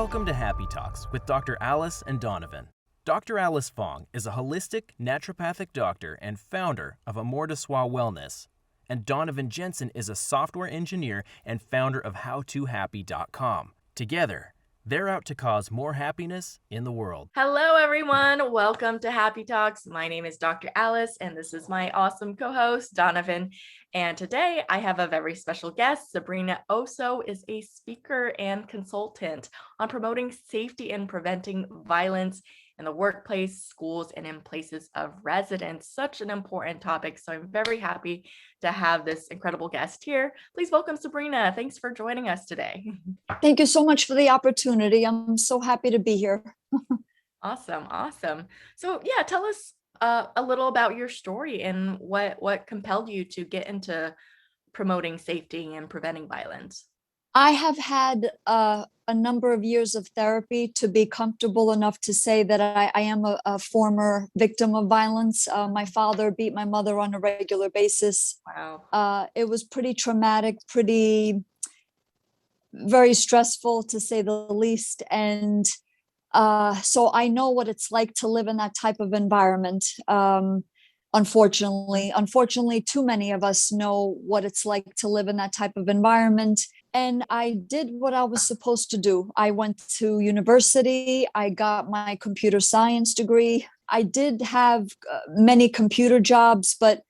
Welcome to Happy Talks with Dr. Alice and Donovan. Dr. Alice Fong is a holistic naturopathic doctor and founder of Amor de Soi Wellness, and Donovan Jensen is a software engineer and founder of HowToHappy.com. Together, they're out to cause more happiness in the world. Hello, everyone. Welcome to Happy Talks. My name is Dr. Alice, and this is my awesome co-host, Donovan. And today I have a very special guest. Sabrina Osso is a speaker and consultant on promoting safety and preventing violence in the workplace, schools, and in places of residence. Such an important topic. So I'm very happy to have this incredible guest here. Please welcome Sabrina. Thanks for joining us today. Thank you so much for the opportunity. I'm so happy to be here. Awesome. So yeah, tell us a little about your story and what compelled you to get into promoting safety and preventing violence. I have had a number of years of therapy to be comfortable enough to say that I am a former victim of violence. My father beat my mother on a regular basis. Wow. It was pretty traumatic, very stressful to say the least. And so I know what it's like to live in that type of environment. Unfortunately, too many of us know what it's like to live in that type of environment. And I did what I was supposed to do. I went to university. I got my computer science degree. I did have many computer jobs, but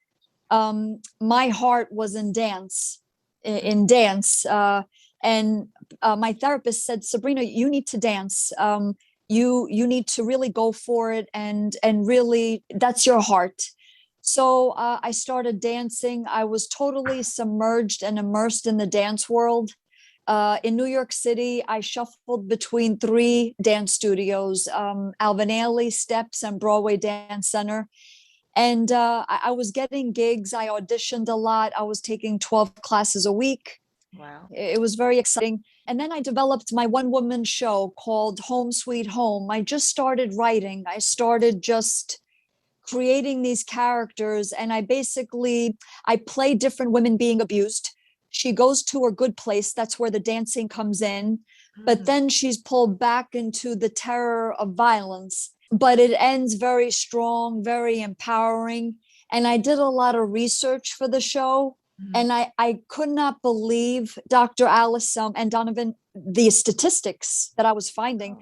my heart was in dance. And my therapist said, Sabrina, you need to dance. You need to really go for it, and really, that's your heart. So I started dancing. I was totally submerged and immersed in the dance world. In New York City, I shuffled between 3 dance studios, Alvin Ailey, Steps, and Broadway Dance Center. And I was getting gigs. I auditioned a lot. I was taking 12 classes a week. Wow. It was very exciting. And then I developed my one-woman show called Home Sweet Home. I just started writing. I started just creating these characters, and I play different women being abused. She goes to her good place. That's where the dancing comes in. But then she's pulled back into the terror of violence. But it ends very strong, very empowering. And I did a lot of research for the show. And I could not believe, Dr. Alice and Donovan, the statistics that I was finding.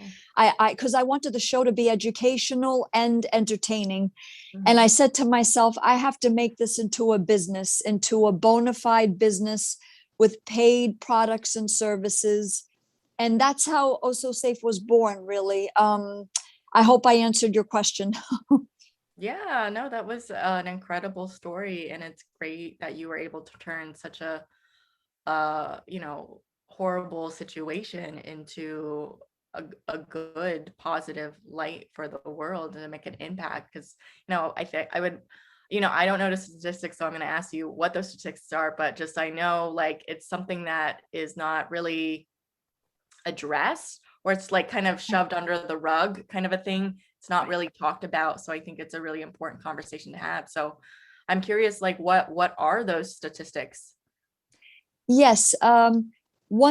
Because I wanted the show to be educational and entertaining. And I said to myself, I have to make this into a business, into a bona fide business with paid products and services. And that's how Osso Safe was born, really. I hope I answered your question. Yeah, no, that was an incredible story, and it's great that you were able to turn such a horrible situation into a good positive light for the world and to make an impact. Because I think I would, I don't know the statistics, so I'm going to ask you what those statistics are, but just I know like it's something that is not really addressed, or it's like kind of shoved under the rug kind of a thing. It's not really talked about. So I think it's a really important conversation to have. So I'm curious, like what are those statistics? Yes. 1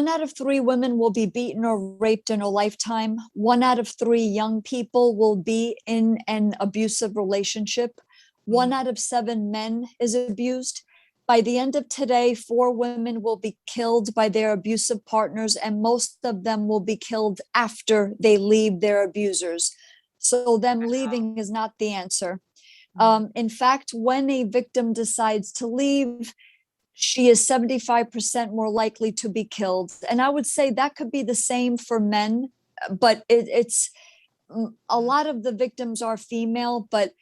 out of 3 women will be beaten or raped in a lifetime. 1 out of 3 young people will be in an abusive relationship. 1 out of 7 men is abused. By the end of today, 4 women will be killed by their abusive partners, and most of them will be killed after they leave their abusers. So them leaving is not the answer. In fact, when a victim decides to leave, she is 75% more likely to be killed. And I would say that could be the same for men, but it's a lot of the victims are female, but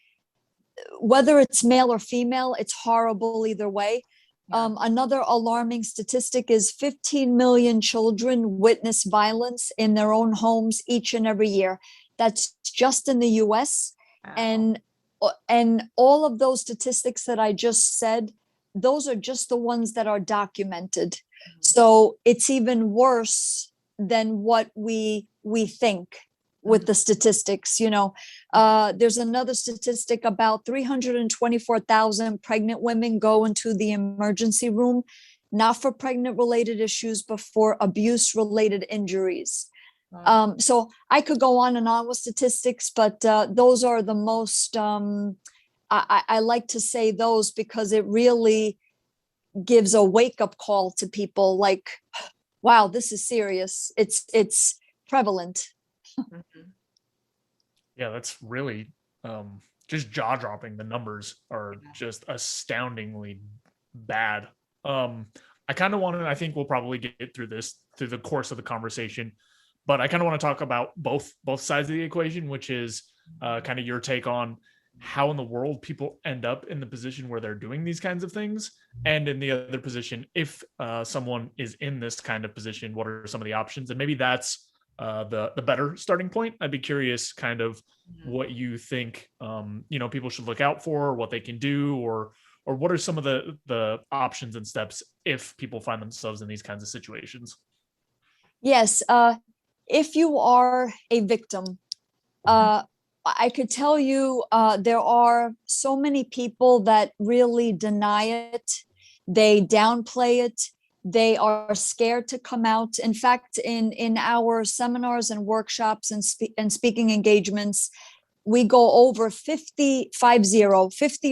whether it's male or female, it's horrible either way. Another alarming statistic is 15 million children witness violence in their own homes each and every year. That's just in the US. Wow. And all of those statistics that I just said, those are just the ones that are documented. So it's even worse than what we think with the statistics. There's another statistic about 324,000 pregnant women go into the emergency room, not for pregnant related issues, but for abuse related injuries. Wow. So I could go on and on with statistics, but those are the most, I like to say those because it really gives a wake up call to people like, wow, this is serious. It's prevalent. Mhm. Yeah, that's really just jaw dropping. The numbers are Yeah. just astoundingly bad. I kind of want to, I think we'll probably get through this through the course of the conversation, but I kind of want to talk about both sides of the equation, which is kind of your take on how in the world people end up in the position where they're doing these kinds of things, and in the other position, if someone is in this kind of position, what are some of the options? And maybe that's the better starting point. I'd be curious, kind of, Mhm. what you think people should look out for, what they can do, or what are some of the options and steps if people find themselves in these kinds of situations. Yes. If you are a victim, uh, I could tell you there are so many people that really deny it. They downplay it. They are scared to come out. In fact, in our seminars and workshops and speaking engagements, we go over 50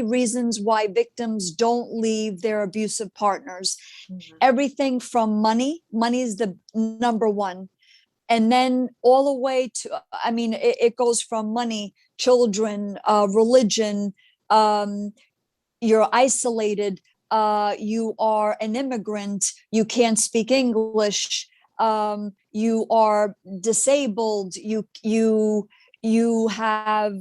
reasons why victims don't leave their abusive partners. Mhm. Everything from money is the number one, and then all the way to, I mean, it goes from money, children, religion, um, you're isolated, you are an immigrant, you can't speak English, you are disabled, you have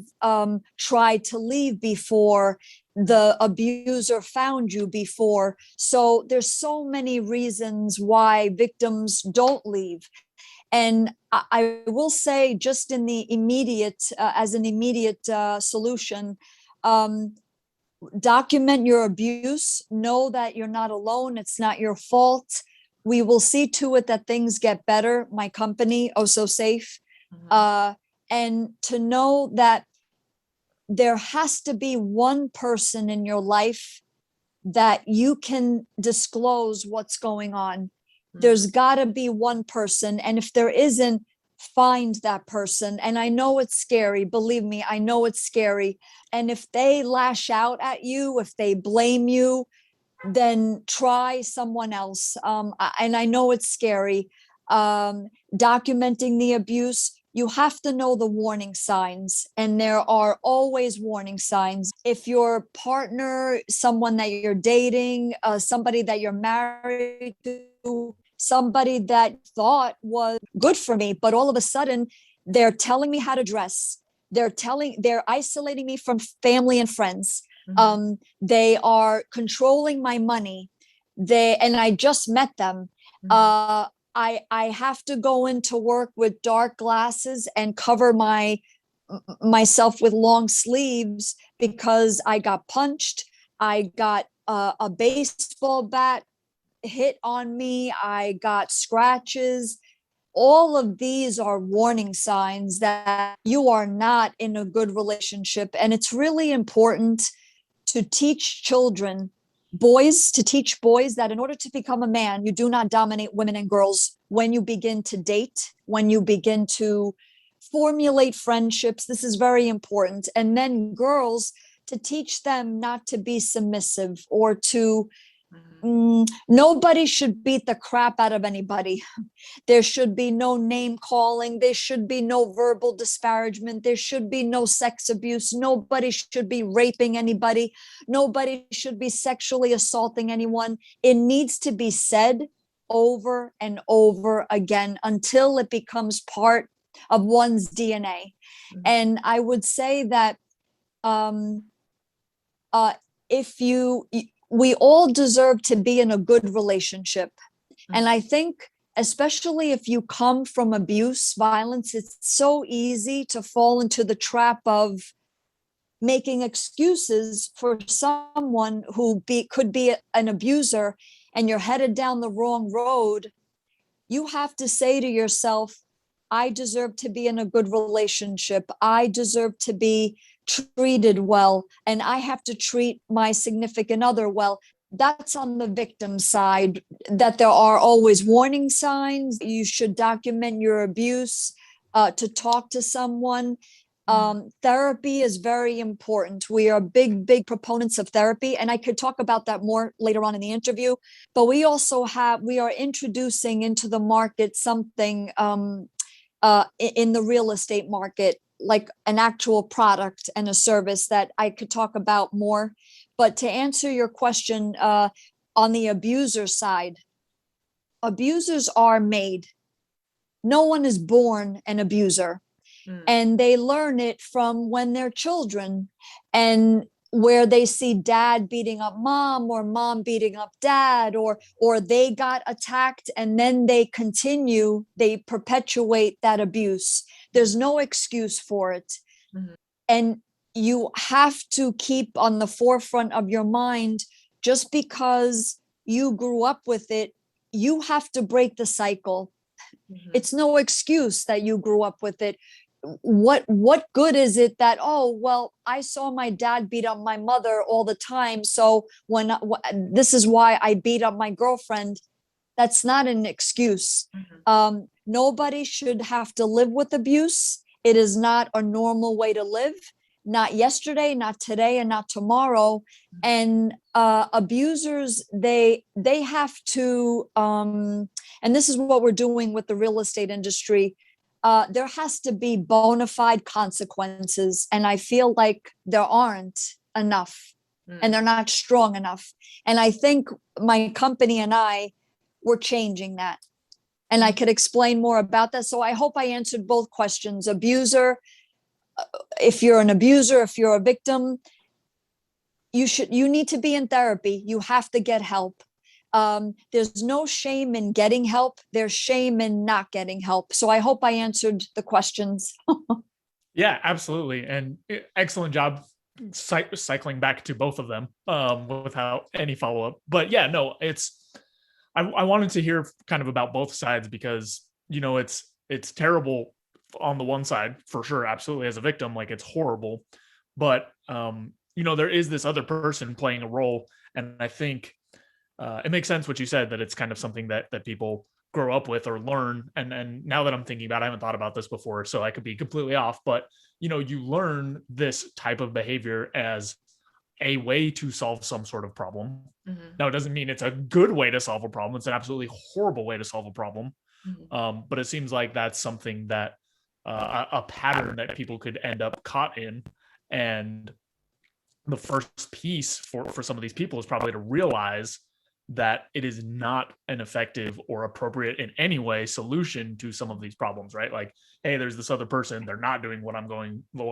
tried to leave before, the abuser found you before. So there's so many reasons why victims don't leave. And I will say, just in the immediate, as an immediate solution, um, document your abuse. Know that you're not alone. It's not your fault. We will see to it that things get better. My company, Osso Safe, Mhm. and to know that there has to be one person in your life that you can disclose what's going on. There's Mhm. got to be one person. And if there isn't, find that person. And I know it's scary. Believe me, I know it's scary. And if they lash out at you, if they blame you, then try someone else. And I know it's scary. Documenting the abuse, you have to know the warning signs, and there are always warning signs. If your partner, someone that you're dating, somebody that you're married to, somebody that thought was good for me, but all of a sudden they're telling me how to dress, they're isolating me from family and friends, Mhm. they are controlling my money, and I just met them, Mhm. uh I have to go into work with dark glasses and cover myself with long sleeves because I got punched, I got a baseball bat hit on me, I got scratches. All of these are warning signs that you are not in a good relationship. And it's really important to teach children, boys, to teach boys that in order to become a man, you do not dominate women and girls when you begin to date, when you begin to formulate friendships. This is very important. And then girls, to teach them not to be submissive or to, Mhm. nobody should beat the crap out of anybody. There should be no name calling. There should be no verbal disparagement. There should be no sex abuse. Nobody should be raping anybody. Nobody should be sexually assaulting anyone. It needs to be said over and over again until it becomes part of one's DNA. Mhm. And I would say that um, uh, if we all deserve to be in a good relationship. And Mhm. I think, especially if you come from abuse, violence, it's so easy to fall into the trap of making excuses for someone who could be an abuser, and you're headed down the wrong road. You have to say to yourself, I deserve to be in a good relationship. I deserve to be treated well, and I have to treat my significant other well. that's on the victim side, that there are always warning signs. You should document your abuse, to talk to someone. Therapy is very important. We are big proponents of therapy, and I could talk about that more later on in the interview. But we are introducing into the market something in the real estate market, like an actual product and a service that I could talk about more. But to answer your question, on the abuser side, abusers are made. No one is born an abuser. And they learn it from when they're children, and where they see dad beating up mom, or mom beating up dad, or they got attacked, and then they perpetuate that abuse. There's no excuse for it. And you have to keep on the forefront of your mind, just because you grew up with it, you have to break the cycle. It's no excuse that you grew up with it. What good is it that, oh, well, I saw my dad beat up my mother all the time, so this is why I beat up my girlfriend? That's not an excuse. Nobody should have to live with abuse. It is not a normal way to live. Not yesterday, not today, and not tomorrow. And abusers, they have to, and this is what we're doing with the real estate industry. There has to be bona fide consequences, and I feel like there aren't enough, and they're not strong enough. And I think my company and we're changing that, and I could explain more about that. So I hope I answered both questions. Abuser, if you're an abuser, if you're a victim, you need to be in therapy. You have to get help. There's no shame in getting help. There's shame in not getting help. So I hope I answered the questions. Yeah, absolutely. And excellent job cycling back to both of them without any follow-up. But yeah, no, I wanted to hear kind of about both sides, because, you know, it's terrible on the one side, for sure. Absolutely. As a victim, like, it's horrible. But, you know, there is this other person playing a role. And I think it makes sense what you said, that it's kind of something that people grow up with or learn. And now that I'm thinking about it, I haven't thought about this before, so I could be completely off. But, you know, you learn this type of behavior as a way to solve some sort of problem. Now, it doesn't mean it's a good way to solve a problem. It's an absolutely horrible way to solve a problem. But it seems like that's something that a pattern that people could end up caught in. And the first piece for some of these people is probably to realize that it is not an effective or appropriate in any way solution to some of these problems, right? Like, hey, there's this other person, they're not doing what I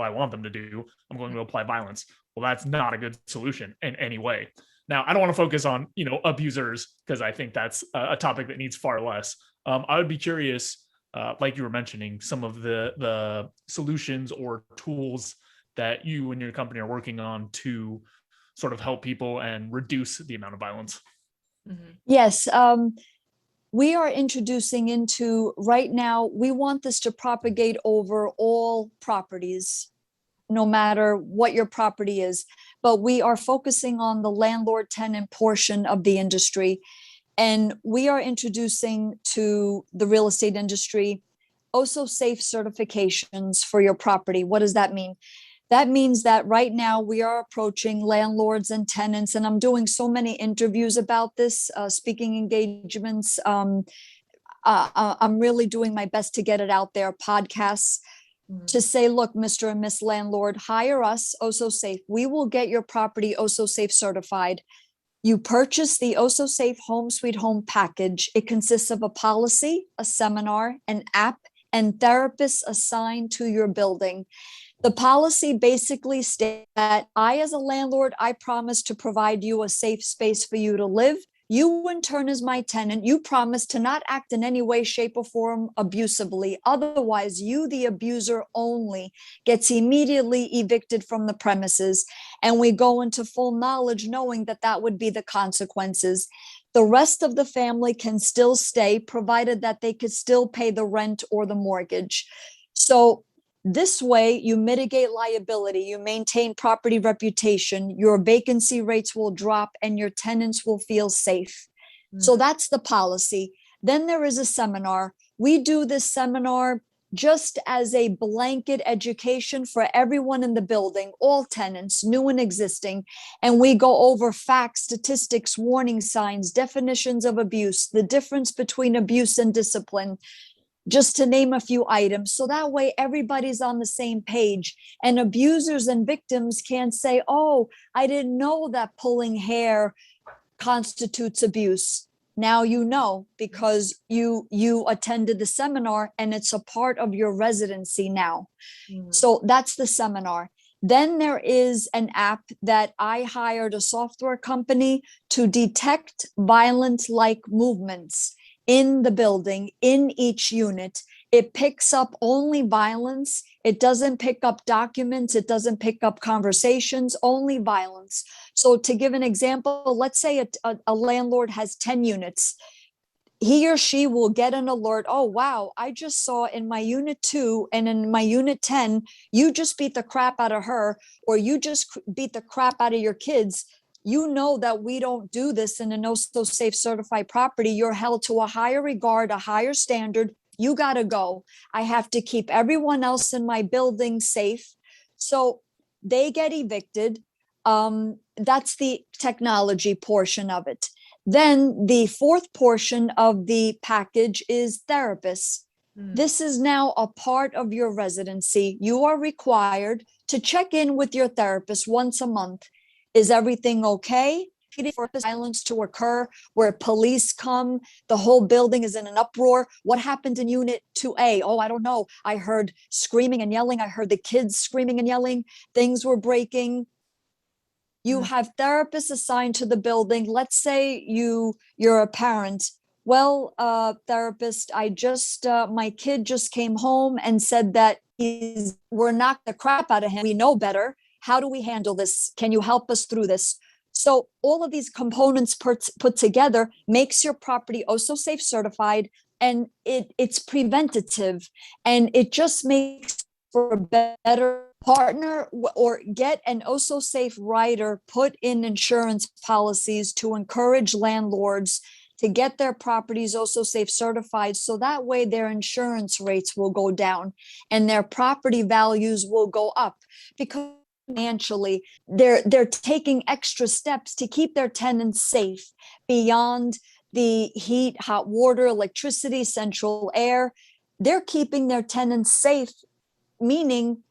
want them to do. I'm going to apply violence. Well, that's not a good solution in any way. Now, I don't want to focus on, you know, abusers, because I think that's a topic that needs far less. I would be curious, like you were mentioning, some of the solutions or tools that you and your company are working on to sort of help people and reduce the amount of violence. Yes. We are introducing into, right now, we want this to propagate over all properties, no matter what your property is. But we are focusing on the landlord tenant portion of the industry. And we are introducing to the real estate industry Osso Safe certifications for your property. What does that mean? That means that right now we are approaching landlords and tenants, and I'm doing so many interviews about this, speaking engagements. I'm really doing my best to get it out there, podcasts, to say, look, Mr. and Miss Landlord, hire us, Osso Safe. We will get your property Osso Safe certified. You purchase the Osso Safe Home Sweet Home package. It consists of a policy, a seminar, an app, and therapists assigned to your building. The policy basically states that I, as a landlord, I promise to provide you a safe space for you to live. You, in turn, as my tenant, you promise to not act in any way, shape, or form abusively. Otherwise, you, the abuser only, gets immediately evicted from the premises. And we go into full knowledge, knowing that that would be the consequences. The rest of the family can still stay, provided that they could still pay the rent or the mortgage. So This way, you mitigate liability, you maintain property reputation, your vacancy rates will drop, and your tenants will feel safe. So that's the policy. Then there is a seminar. We do this seminar just as a blanket education for everyone in the building, all tenants, new and existing. And we go over facts, statistics, warning signs, definitions of abuse, the difference between abuse and discipline, just to name a few items. So that way everybody's on the same page, and abusers and victims can't say, oh, I didn't know that pulling hair constitutes abuse. Now you know, because you attended the seminar and it's a part of your residency now. So that's the seminar. Then there is an app that I hired a software company to detect violent-like movements in the building, in each unit. It picks up only violence. It doesn't pick up documents. It doesn't pick up conversations, only violence. So to give an example, let's say a landlord has 10 units. He or she will get an alert. Oh, wow, I just saw in my unit 2 and in my unit 10, you just beat the crap out of her, or you just beat the crap out of your kids. You know that we don't do this in an Osso Safe certified property. You're held to a higher regard, a higher standard. You got to go. I have to keep everyone else in my building safe. So they get evicted. That's the technology portion of it. Then the fourth portion of the package is therapists. This is now a part of your residency. You are required to check in with your therapist once a month. Is everything okay? For violence to occur, where police come, the whole building is in an uproar. What happened in unit 2A? Oh, I don't know. I heard screaming and yelling. I heard the kids screaming and yelling. Things were breaking. You have therapists assigned to the building. Let's say you're a parent. Well, therapist, my kid just came home and said that we're knocked the crap out of him. We know better. How do we handle this? Can you help us through this? So all of these components put together makes your property Osso Safe certified, and it's preventative, and it just makes for a better partner, or get an Osso Safe writer put in insurance policies to encourage landlords to get their properties Osso Safe certified, so that way their insurance rates will go down and their property values will go up, because financially they're taking extra steps to keep their tenants safe beyond the heat, hot water, electricity, central air. They're keeping their tenants safe, meaning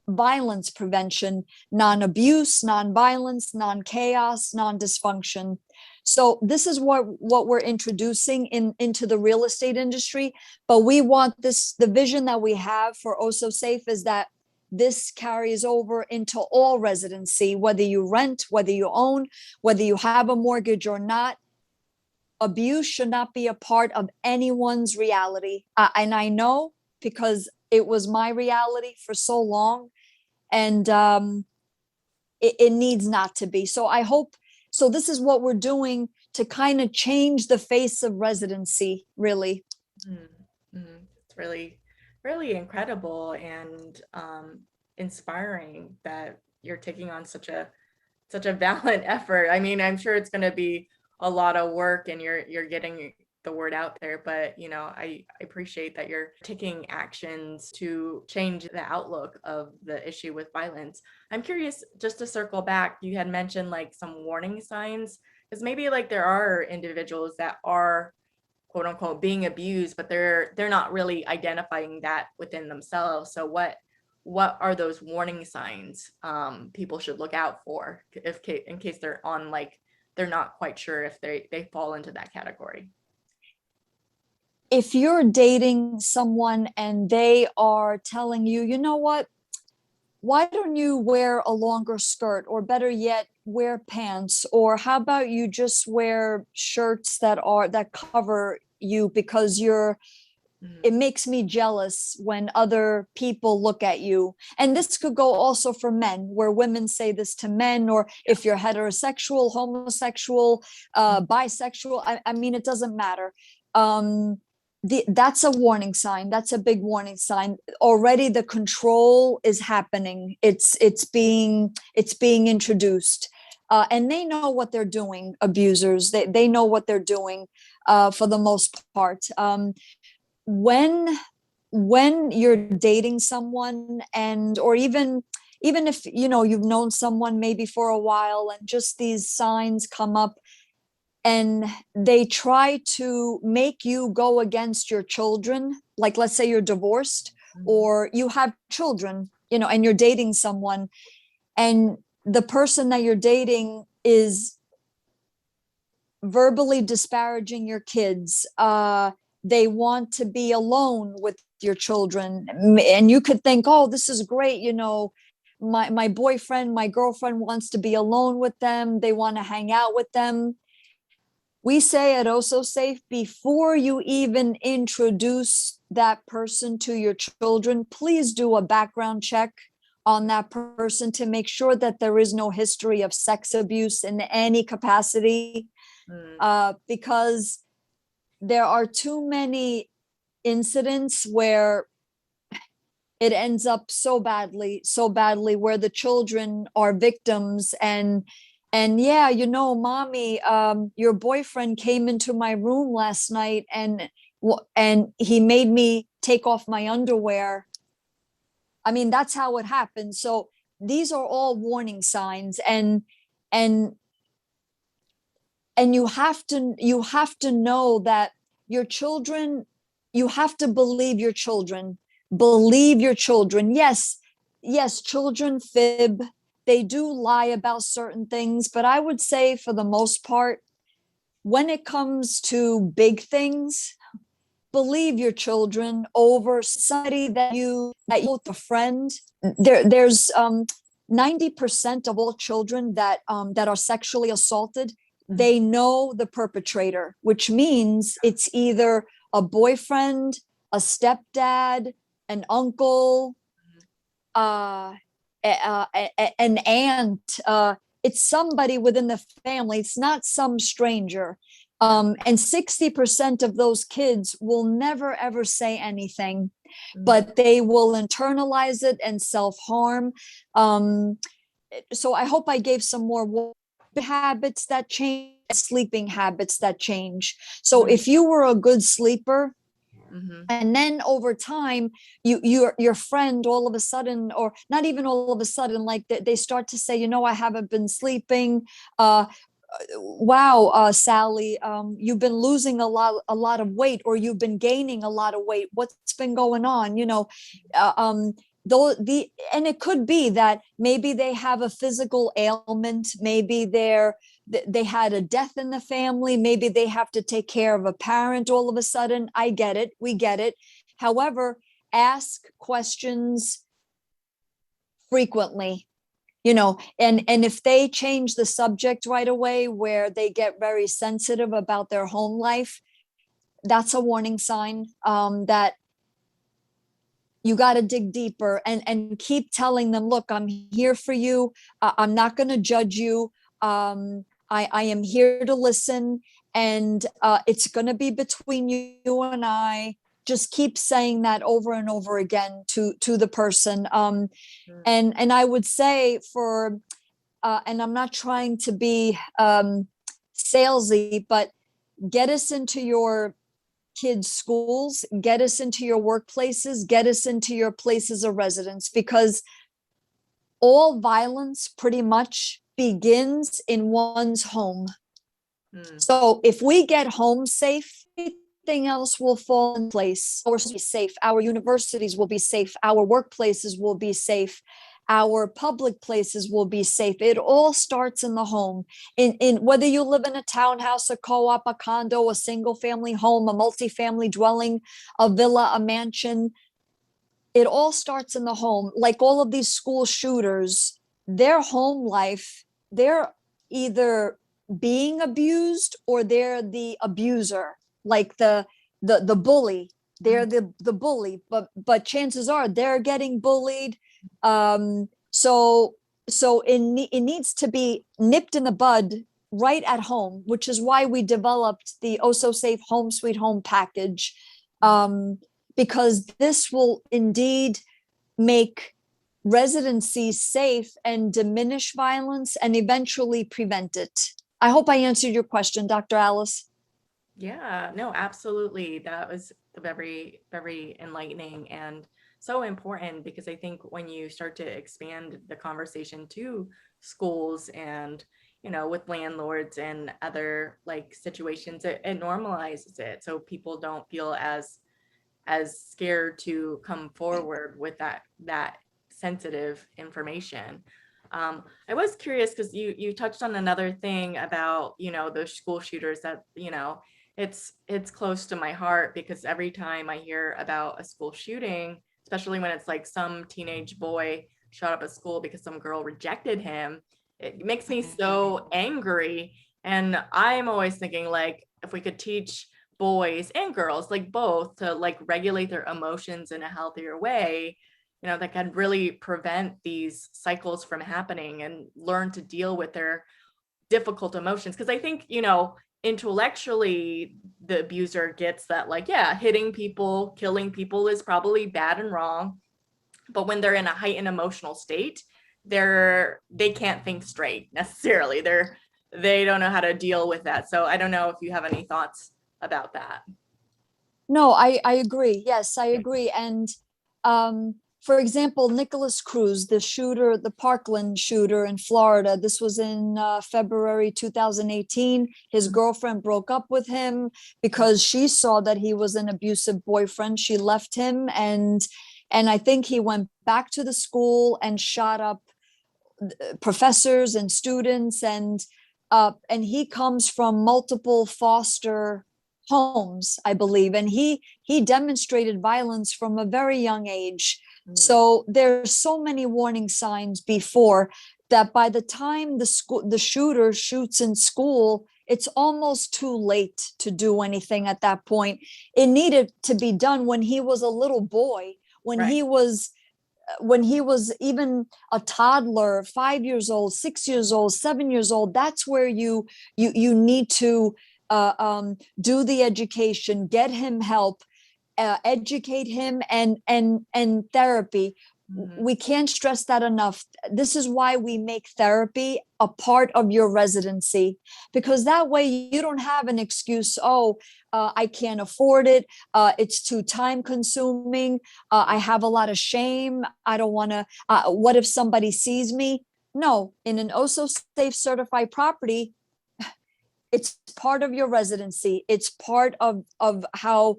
violence prevention, non-abuse, non-violence, non-chaos, non-dysfunction. So this is what we're introducing into the real estate industry. But we want this, the vision that we have for Osso Safe is that this carries over into all residency, whether you rent, whether you own, whether you have a mortgage or not. Abuse should not be a part of anyone's reality. And I know, because it was my reality for so long, and it needs not to be. So I hope, so this is what we're doing to kind of change the face of residency, really. It's really, really incredible and inspiring that you're taking on such a valiant effort. I mean, I'm sure it's going to be a lot of work, and you're getting the word out there, but I appreciate that you're taking actions to change the outlook of the issue with violence. I'm curious, just to circle back, you had mentioned like some warning signs, because maybe like there are individuals that are quote unquote being abused, but they're not really identifying that within themselves. So what are those warning signs people should look out for in case they're on, like, they're not quite sure if they fall into that category? If you're dating someone and they are telling you, you know what, why don't you wear a longer skirt, or better yet, wear pants, or how about you just wear shirts that cover you, because it makes me jealous when other people look at you. And this could go also for men, where women say this to men, or if you're heterosexual, homosexual, bisexual, I mean, it doesn't matter. that's a warning sign. That's a big warning sign. Already the control is happening. It's being introduced. And they know what they're doing, abusers. They know what they're doing for the most part. When you're dating someone, and or even if you've known someone maybe for a while, and just these signs come up, and they try to make you go against your children, like let's say you're divorced or you have children, and you're dating someone, and the person that you're dating is verbally disparaging your kids. They want to be alone with your children, and you could think, oh, this is great, my boyfriend, my girlfriend wants to be alone with them, they want to hang out with them. We say at Osso Safe, before you even introduce that person to your children, please do a background check on that person to make sure that there is no history of sex abuse in any capacity, because there are too many incidents where it ends up so badly, where the children are victims. And yeah, mommy, your boyfriend came into my room last night and he made me take off my underwear. I mean, that's how it happens. So these are all warning signs, and you have to know that your children, you have to believe your children. Believe your children. Yes, children fib. They do lie about certain things, but I would say for the most part, when it comes to big things, believe your children over somebody that you with a friend. There's 90% of all children that are sexually assaulted, they know the perpetrator, which means it's either a boyfriend, a stepdad, an uncle, an aunt. It's somebody within the family. It's not some stranger. And 60% of those kids will never, ever say anything, but they will internalize it and self-harm. So I hope I gave some more habits that change, sleeping habits that change. So if you were a good sleeper, and then over time, your friend all of a sudden, or not even all of a sudden, like they start to say, I haven't been sleeping. Wow, Sally, you've been losing a lot of weight, or you've been gaining a lot of weight. What's been going on? And it could be that maybe they have a physical ailment, maybe they had a death in the family, maybe they have to take care of a parent all of a sudden. I get it, we get it. However, ask questions frequently, and if they change the subject right away, where they get very sensitive about their home life, that's a warning sign that you got to dig deeper, and keep telling them, look, I'm here for you. I'm not going to judge you. I am here to listen, and it's going to be between you and I. Just keep saying that over and over again to the person. And I would say and I'm not trying to be salesy, but get us into your kids' schools, get us into your workplaces, get us into your places of residence, because all violence pretty much begins in one's home. So if we get home safe, everything else will fall in place. Our schools will be safe, our universities will be safe, our workplaces will be safe, our public places will be safe. It all starts in the home. In whether you live in a townhouse, a co-op, a condo, a single family home, a multifamily dwelling, a villa, a mansion, it all starts in the home. Like all of these school shooters, their home life, they're either being abused or they're the abuser, like the bully. They're the bully, but chances are they're getting bullied. So it needs to be nipped in the bud right at home, which is why we developed the Osso Safe Home Sweet Home package. because this will indeed make residencies safe and diminish violence and eventually prevent it. I hope I answered your question, Dr. Alice. Yeah, no, absolutely. That was very, very enlightening and so important, because I think when you start to expand the conversation to schools and, with landlords and other like situations, it normalizes it. So people don't feel as scared to come forward with that sensitive information. I was curious because you touched on another thing about those school shooters that it's close to my heart, because every time I hear about a school shooting, especially when it's like some teenage boy shot up a school because some girl rejected him, it makes me so angry. And I'm always thinking, like, if we could teach boys and girls, like both, to like regulate their emotions in a healthier way, that can really prevent these cycles from happening and learn to deal with their difficult emotions. Because I think, intellectually, the abuser gets that, like, yeah, hitting people, killing people is probably bad and wrong. But when they're in a heightened emotional state, they can't think straight necessarily. They don't know how to deal with that. So I don't know if you have any thoughts about that. No, I agree. Yes, I agree. And for example, Nicholas Cruz, the shooter, the Parkland shooter in Florida, this was in February 2018. His girlfriend broke up with him because she saw that he was an abusive boyfriend. She left him, and I think he went back to the school and shot up professors and students, and he comes from multiple foster homes, I believe, and he demonstrated violence from a very young age. So there's so many warning signs before that. By the time the shooter shoots in school, it's almost too late to do anything at that point. It needed to be done when he was a little boy, when Right. he was even a toddler, 5 years old, 6 years old, 7 years old. That's where you need to do the education, get him help, educate him, and therapy. We can't stress that enough. This is why we make therapy a part of your residency, because that way you don't have an excuse. I can't afford it. It's too time consuming. I have a lot of shame. I don't want to. What if somebody sees me? No, in an Osso Safe certified property, it's part of your residency. It's part of how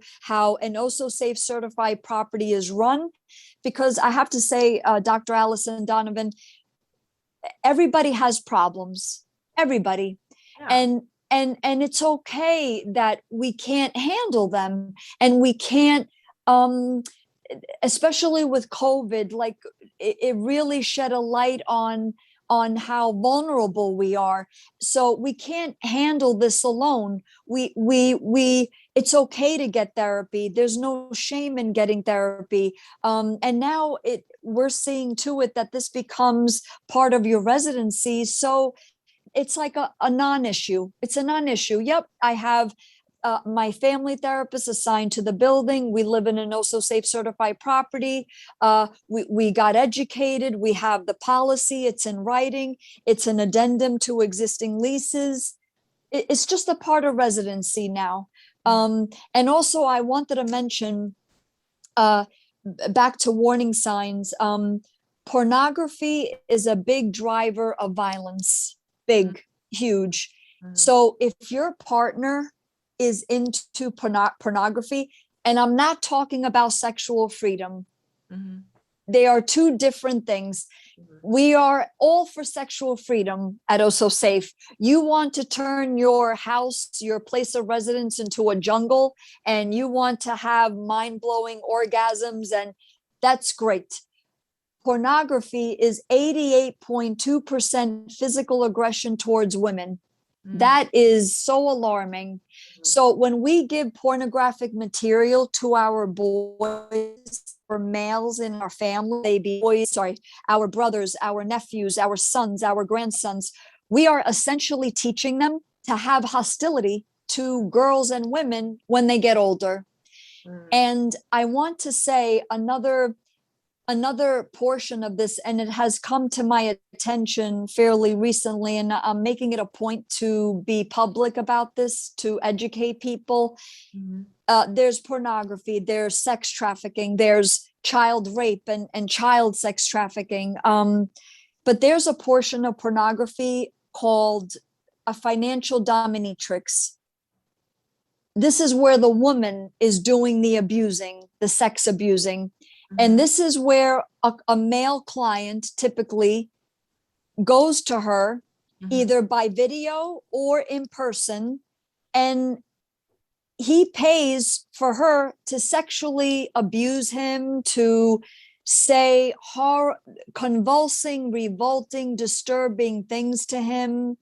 an Osso Safe certified property is run. Because I have to say, Dr. Allison Donovan, everybody has problems. Everybody. Yeah. And it's okay that we can't handle them, and we can't, especially with COVID, like it really shed a light on how vulnerable we are. So we can't handle this alone. It's okay to get therapy. There's no shame in getting therapy. And now we're seeing to it that this becomes part of your residency. So it's like a non-issue. It's a non-issue. Yep, I have my family therapist assigned to the building. We live in an Osso Safe certified property. We got educated. We have the policy. It's in writing. It's an addendum to existing leases. It's just a part of residency now. And also, I wanted to mention, back to warning signs, pornography is a big driver of violence. Big, huge. So if your partner is into pornography, and I'm not talking about sexual freedom. They are two different things. We are all for sexual freedom at Osso Safe. You want to turn your house, your place of residence, into a jungle, and you want to have mind-blowing orgasms, and that's great. Pornography is 88.2% physical aggression towards women. That is so alarming. So when we give pornographic material to our boys or males in our family, our brothers, our nephews, our sons, our grandsons, we are essentially teaching them to have hostility to girls and women when they get older. And I want to say another portion of this, and it has come to my attention fairly recently, and I'm making it a point to be public about this, to educate people. There's pornography, there's sex trafficking, there's child rape and child sex trafficking. But there's a portion of pornography called a financial dominatrix. This is where the woman is doing the abusing, the sex abusing. And this is where a male client typically goes to her either by video or in person, and he pays for her to sexually abuse him, to say convulsing, revolting, disturbing things to him.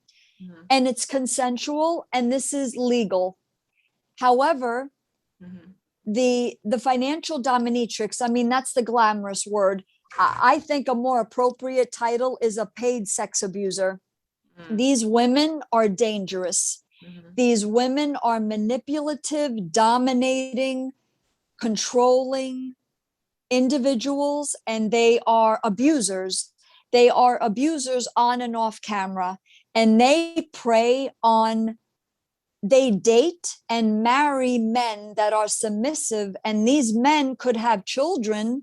And it's consensual, and this is legal. However, the financial dominatrix, I mean, that's the glamorous word. I think a more appropriate title is a paid sex abuser. These women are dangerous. These women are manipulative, dominating, controlling individuals, and they are abusers. They are abusers on and off camera, and they prey on, they date and marry men that are submissive, and these men could have children,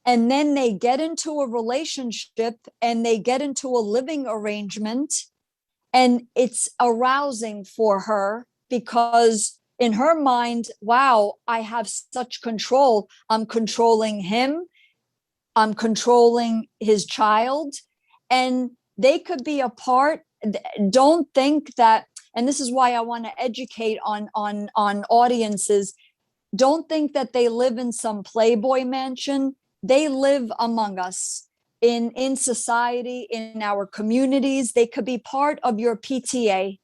and then they get into a relationship and they get into a living arrangement, and it's arousing for her because in her mind, wow, I have such control. I'm controlling him. I'm controlling his child, and they could be apart. Don't think that, and this is why I want to educate on audiences. Don't think that they live in some Playboy mansion. They live among us in society, in our communities. They could be part of your PTA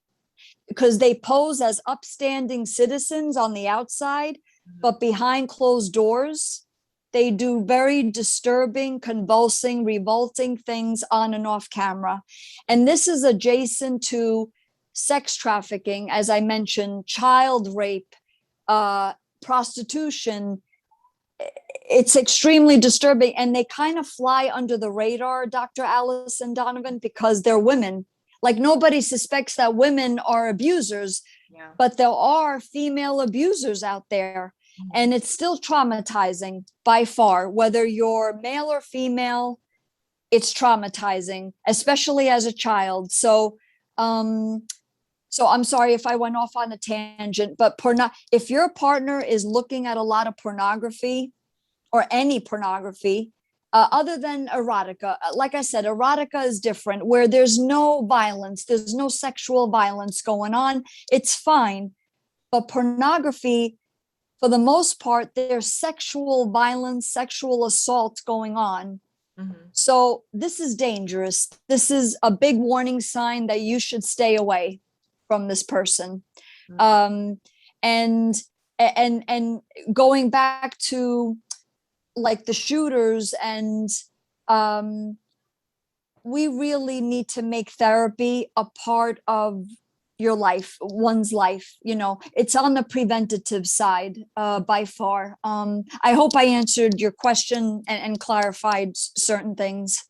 because they pose as upstanding citizens on the outside, but behind closed doors, they do very disturbing, convulsing, revolting things on and off camera. And this is adjacent to sex trafficking, as I mentioned, child rape, prostitution. It's extremely disturbing, and they kind of fly under the radar, Dr. Alice and Donovan, because they're women. Like, nobody suspects that women are abusers, but there are female abusers out there, and it's still traumatizing by far, whether you're male or female. It's traumatizing, especially as a child. So I'm sorry if I went off on a tangent, but if your partner is looking at a lot of pornography or any pornography, other than erotica, like I said, erotica is different, where there's no violence, there's no sexual violence going on. It's fine. But pornography, for the most part, there's sexual violence, sexual assault going on. So this is dangerous. This is a big warning sign that you should stay away from this person. And going back to like the shooters, and we really need to make therapy a part of your life, one's life. You know, it's on the preventative side by far. I hope I answered your question and clarified certain things.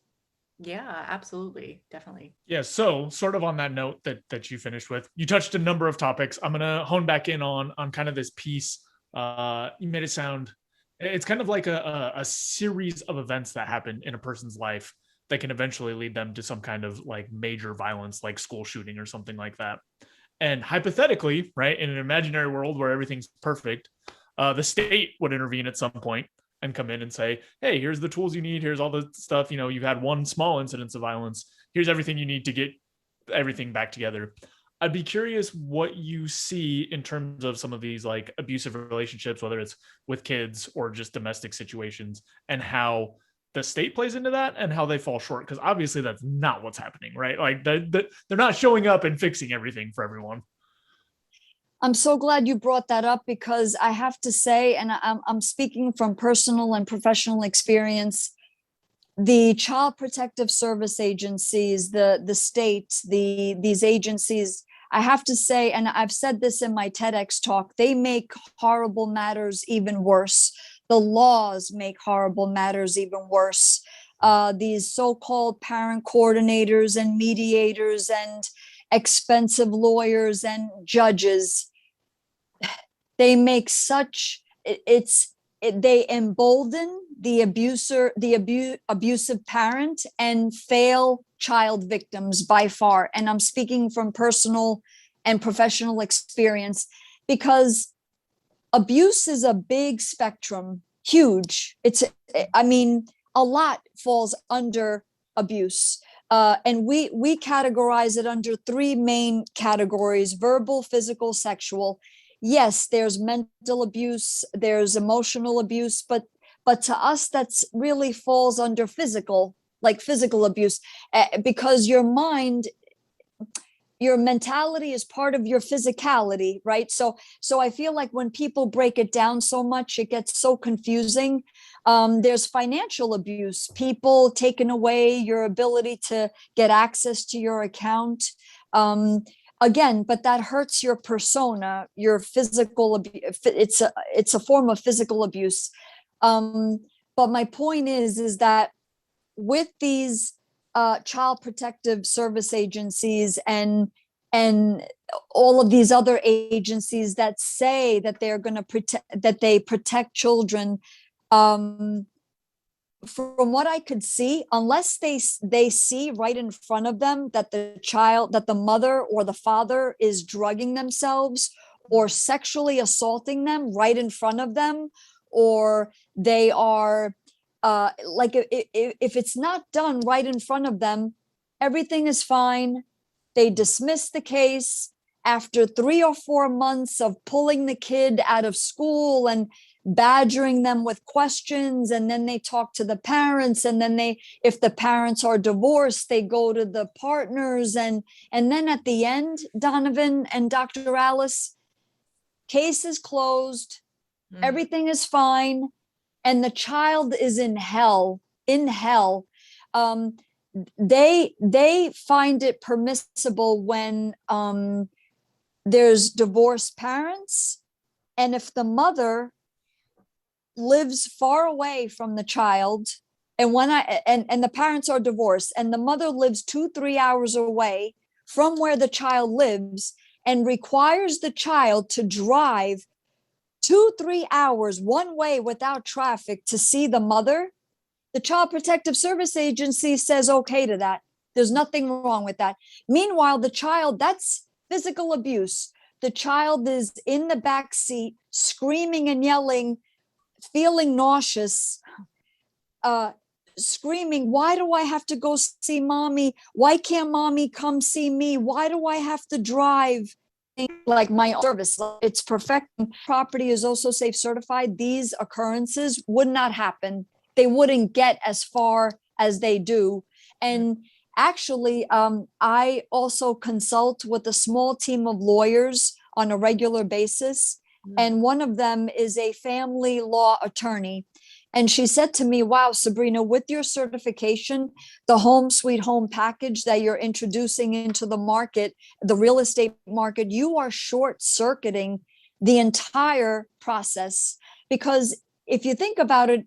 Yeah, absolutely. Definitely. Yeah. So sort of on that note that you finished with, you touched a number of topics. I'm going to hone back in on kind of this piece. You made it sound, it's kind of like a series of events that happen in a person's life that can eventually lead them to some kind of like major violence, like school shooting or something like that. And hypothetically, right, in an imaginary world where everything's perfect, the state would intervene at some point and come in and say, hey, here's the tools you need. Here's all the stuff, you know, you've had one small incidence of violence. Here's everything you need to get everything back together. I'd be curious what you see in terms of some of these like abusive relationships, whether it's with kids or just domestic situations, and how the state plays into that and how they fall short. Because obviously that's not what's happening, right? Like they're not showing up and fixing everything for everyone. I'm so glad you brought that up, because I have to say, and I'm speaking from personal and professional experience, the Child Protective Service agencies, the state, these agencies, I have to say, and I've said this in my TEDx talk, they make horrible matters even worse. The laws make horrible matters even worse. These so-called parent coordinators and mediators and expensive lawyers and judges, they make such, they embolden the abuser, the abusive parent, and fail child victims by far. And I'm speaking from personal and professional experience, because abuse is a big spectrum, huge. I mean, a lot falls under abuse. And we categorize it under three main categories: verbal, physical, sexual. Yes, there's mental abuse, there's emotional abuse, but to us, that's really falls under physical, like physical abuse, because your mind, your mentality is part of your physicality, right? So I feel like when people break it down so much, it gets so confusing. There's financial abuse, people taking away your ability to get access to your account. Again, but that hurts your persona, your physical abuse. It's a form of physical abuse. But my point is that with these child protective service agencies and all of these other agencies that say that they're going to protect, that they protect children, from what I could see, unless they see right in front of them that the mother or the father is drugging themselves or sexually assaulting them right in front of them, or they are like, if it's not done right in front of them, everything is fine. They dismiss the case after 3 or 4 months of pulling the kid out of school and badgering them with questions, and then they talk to the parents, and then if the parents are divorced, they go to the partners, and then at the end, Donovan and Dr. Alice, case is closed, everything is fine, and the child is in hell. They find it permissible when there's divorced parents, and if the mother lives far away from the child, and and the parents are divorced, and the mother lives 2-3 hours away from where the child lives, and requires the child to drive 2-3 hours one way without traffic to see the mother, the Child Protective Service Agency says okay to that. There's nothing wrong with that. Meanwhile, the child, that's physical abuse. The child is in the back seat, screaming and yelling, feeling nauseous, screaming, why do I have to go see mommy? Why can't mommy come see me? Why do I have to drive? Like my service, it's perfecting. Property is also safe certified. These occurrences would not happen. They wouldn't get as far as they do. And actually, I also consult with a small team of lawyers on a regular basis. And one of them is a family law attorney. And she said to me, wow, Sabrina, with your certification, the home sweet home package that you're introducing into the market, the real estate market, you are short circuiting the entire process. Because if you think about it,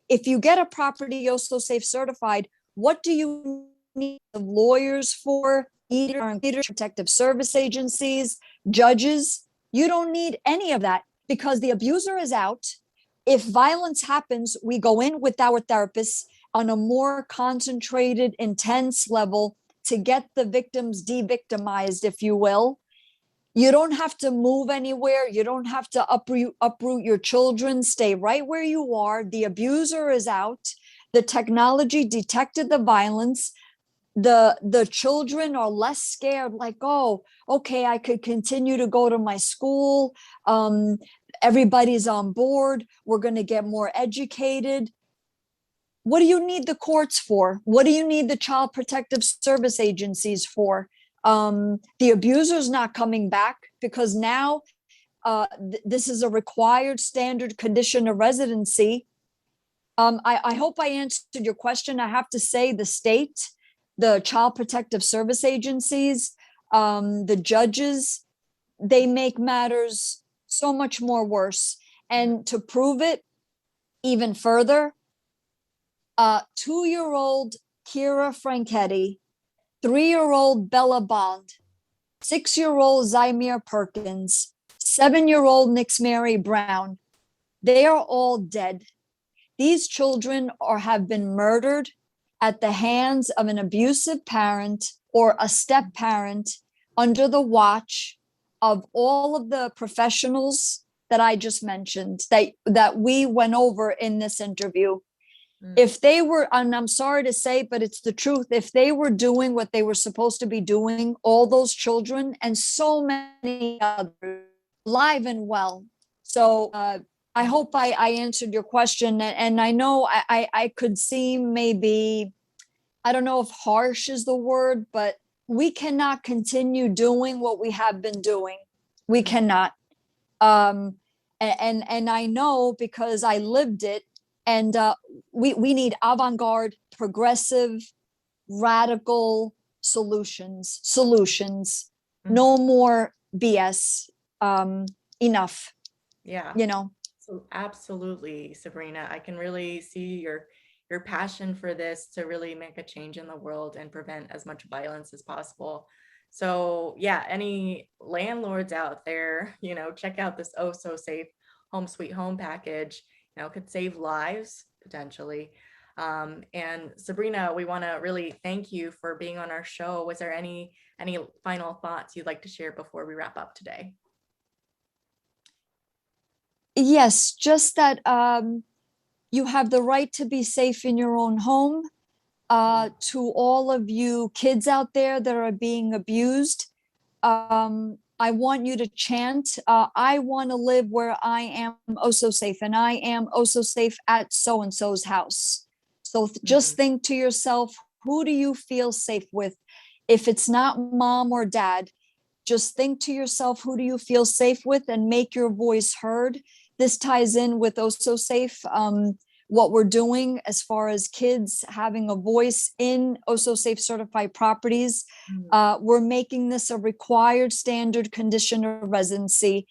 if you get a property Osso Safe certified, what do you need the lawyers for? Either protective service agencies, judges. You don't need any of that, because the abuser is out. If violence happens, we go in with our therapists on a more concentrated, intense level to get the victims de-victimized, if you will. You don't have to move anywhere. You don't have to uproot your children. Stay right where you are. The abuser is out. The technology detected the violence. The children are less scared, like, oh, okay, I could continue to go to my school. Everybody's on board. We're going to get more educated. What do you need the courts for? What do you need the child protective service agencies for? The abuser's not coming back, because now this is a required standard condition of residency. I hope I answered your question. I have to say the state, the child protective service agencies, The judges, they make matters so much more worse. And to prove it even further, 2-year-old Kira Franchetti, 3-year-old Bella Bond, 6-year-old Zymir Perkins, 7-year-old Nix-Mary Brown, they are all dead. These children have been murdered at the hands of an abusive parent or a step parent under the watch of all of the professionals that I just mentioned, that we went over in this interview. If they were, and I'm sorry to say, but it's the truth, if they were doing what they were supposed to be doing, all those children and so many others, alive and well. So I hope I answered your question. And I know I could seem maybe, I don't know if harsh is the word, but we cannot continue doing what we have been doing. We cannot. And I know because I lived it. And we need avant-garde, progressive, radical solutions. No more BS. Enough. Yeah. You know. So absolutely, Sabrina. I can really see your passion for this to really make a change in the world and prevent as much violence as possible. So yeah, any landlords out there, check out this Osso Safe Home Sweet Home package. Could save lives potentially. And Sabrina, we want to really thank you for being on our show. Was there any final thoughts you'd like to share before we wrap up today? Yes, just that you have the right to be safe in your own home. To all of you kids out there that are being abused, I want you to chant, I want to live where I am Osso Safe, and I am Osso Safe at so-and-so's house. So just think to yourself, who do you feel safe with? If it's not mom or dad, just think to yourself, who do you feel safe with, and make your voice heard. This ties in with Osso Safe, what we're doing as far as kids having a voice in Osso Safe certified properties. We're making this a required standard condition of residency.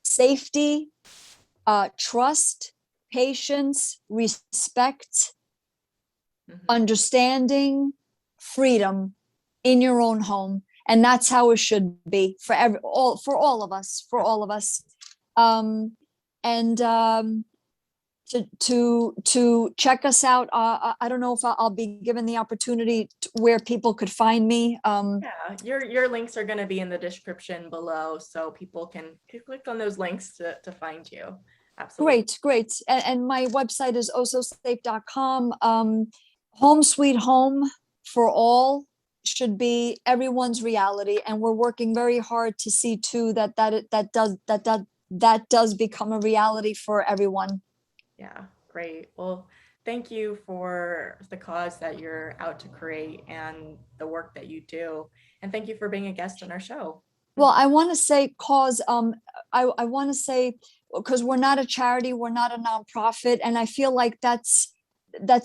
Safety, trust, patience, respect, understanding, freedom in your own home. And that's how it should be for all of us. To check us out. I don't know if I'll be given the opportunity where people could find me. Yeah, your links are going to be in the description below, so people can click on those links to find you. Absolutely. Great. And my website is ossosafe.com. Home Sweet Home for all should be everyone's reality, and we're working very hard to see too that does become a reality for everyone. Yeah, great. Well, thank you for the cause that you're out to create and the work that you do. And thank you for being a guest on our show. Well, I want to say I want to say, because we're not a charity, we're not a nonprofit. And I feel like that's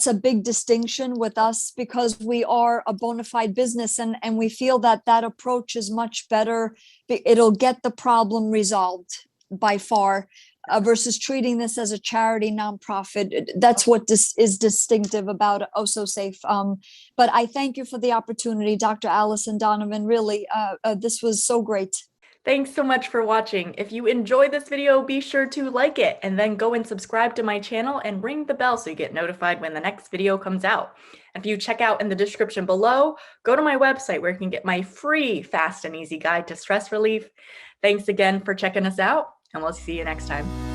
a big distinction with us, because we are a bona fide business, and we feel that approach is much better. It'll get the problem resolved by far. Versus treating this as a charity nonprofit. That's what is distinctive about Osso Safe. But I thank you for the opportunity, Dr. Alice and Donovan. Really, this was so great. Thanks so much for watching. If you enjoyed this video, be sure to like it, and then go and subscribe to my channel and ring the bell so you get notified when the next video comes out. If you check out in the description below, go to my website where you can get my free fast and easy guide to stress relief. Thanks again for checking us out, and we'll see you next time.